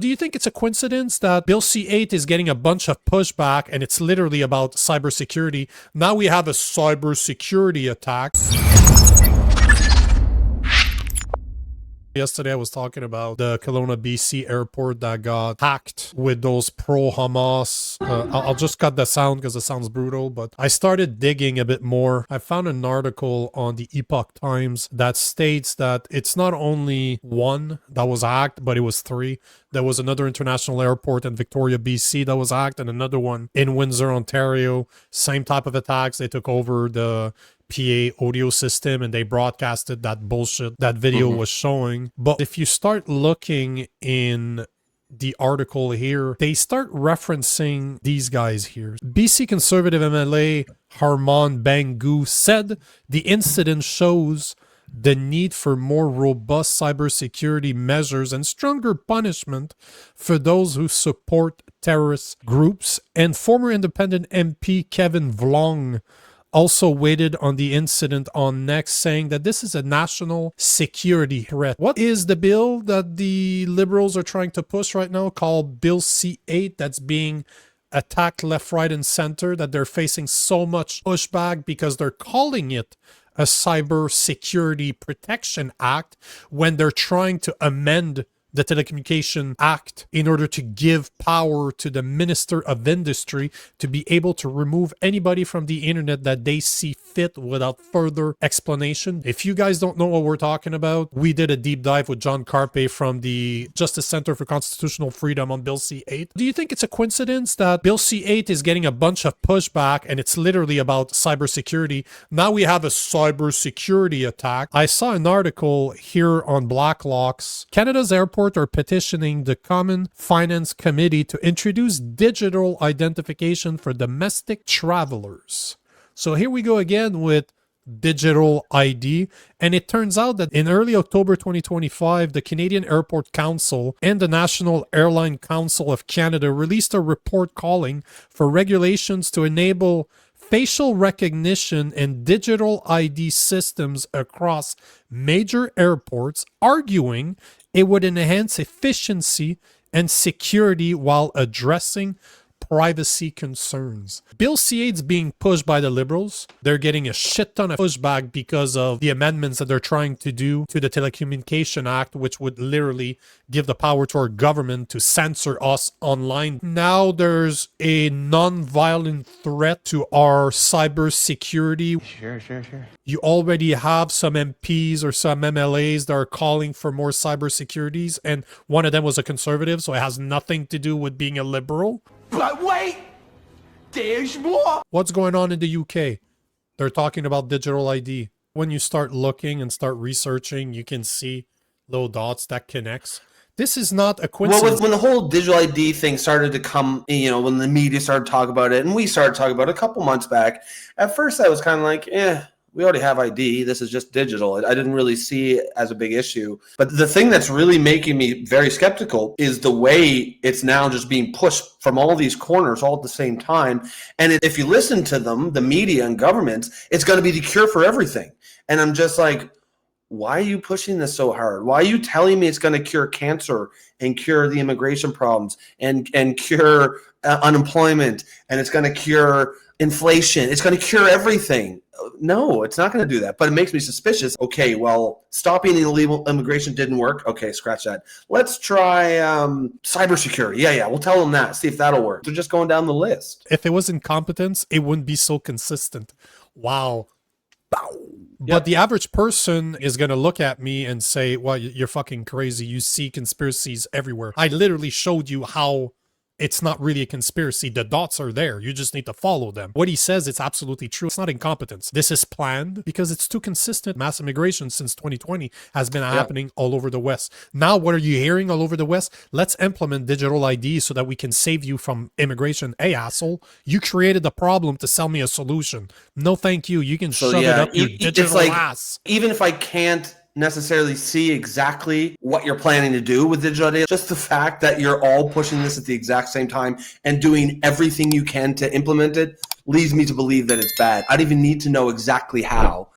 Do you think it's a coincidence that Bill C-8 is getting a bunch of pushback and it's literally about cybersecurity? Now we have a cybersecurity attack. Yesterday I was talking about the Kelowna, BC airport that got hacked with those pro-Hamas. I'll just cut the sound because it sounds brutal, but I started digging a bit more. I found an article on the Epoch Times that states that it's not only one that was hacked, but it was three. There was another international airport in Victoria, BC that was hacked, and another one in Windsor, Ontario. Same type of attacks. They took over the PA audio system and they broadcasted that bullshit that video was showing. But if you start looking in the article here, they start referencing these guys here. BC Conservative MLA Harman Bangu said the incident shows the need for more robust cybersecurity measures and stronger punishment for those who support terrorist groups. And former independent MP Kevin Vlong also weighed on the incident on Next, saying that this is a national security threat. What is the bill that the Liberals are trying to push right now called Bill C-8 that's being attacked left, right, and center, that they're facing so much pushback because they're calling it a Cyber Security Protection Act when they're trying to amend the Telecommunications Act in order to give power to the Minister of Industry to be able to remove anybody from the internet that they see fit without further explanation. If you guys don't know what we're talking about, we did a deep dive with John Carpe from the Justice Center for Constitutional Freedom on Bill C-8. Do you think it's a coincidence that Bill C-8 is getting a bunch of pushback and it's literally about cybersecurity? Now we have a cybersecurity attack. I saw an article here on Blacklocks. Canada's airport are petitioning the Common Finance Committee to introduce digital identification for domestic travelers. So here we go again with digital ID. And it turns out that in early October 2025, the Canadian Airport Council and the National Airline Council of Canada released a report calling for regulations to enable facial recognition and digital ID systems across major airports, arguing it would enhance efficiency and security while addressing privacy concerns. Bill C-8 is being pushed by the Liberals. They're getting a shit ton of pushback because of the amendments that they're trying to do to the Telecommunications Act, which would literally give the power to our government to censor us online. Now there's a non-violent threat to our cybersecurity. Sure. You already have some MPs or some MLAs that are calling for more cybersecurities, and one of them was a conservative, so it has nothing to do with being a liberal. But wait, there's more. What's going on in the UK? They're talking about digital ID. When you start looking and start researching, you can see little dots that connects. This is not a coincidence. Well, when the whole digital ID thing started to come, when the media started talking about it, and we started talking about it a couple months back, at first I was kind of like, we already have ID. This is just digital. I didn't really see it as a big issue. But the thing that's really making me very skeptical is the way it's now just being pushed from all these corners all at the same time. And if you listen to them, the media and governments, it's going to be the cure for everything. And I'm just like, why are you pushing this so hard? Why are you telling me it's going to cure cancer and cure the immigration problems and cure unemployment, and it's going to cure inflation? It's going to cure everything. No, it's not going to do that. But it makes me suspicious. Okay, well, stopping illegal immigration didn't work. Okay, scratch that. Let's try cybersecurity. Yeah, we'll tell them that. See if that'll work. They're just going down the list. If it was incompetence, it wouldn't be so consistent. Wow. But Yep. the average person is going to look at me and say, well, you're fucking crazy. You see conspiracies everywhere. I literally showed you how it's not really a conspiracy. The dots are there. You just need to follow them. What he says, it's absolutely true. It's not incompetence. This is planned because it's too consistent. Mass immigration since 2020 has been happening all over the West. Now, what are you hearing all over the West? Let's implement digital ID so that we can save you from immigration. Hey, asshole, you created the problem to sell me a solution. No, thank you. You can shove it up your digital ass. Even if I can't necessarily see exactly what you're planning to do with digital ID, just the fact that you're all pushing this at the exact same time and doing everything you can to implement it leads me to believe that it's bad. I don't even need to know exactly how.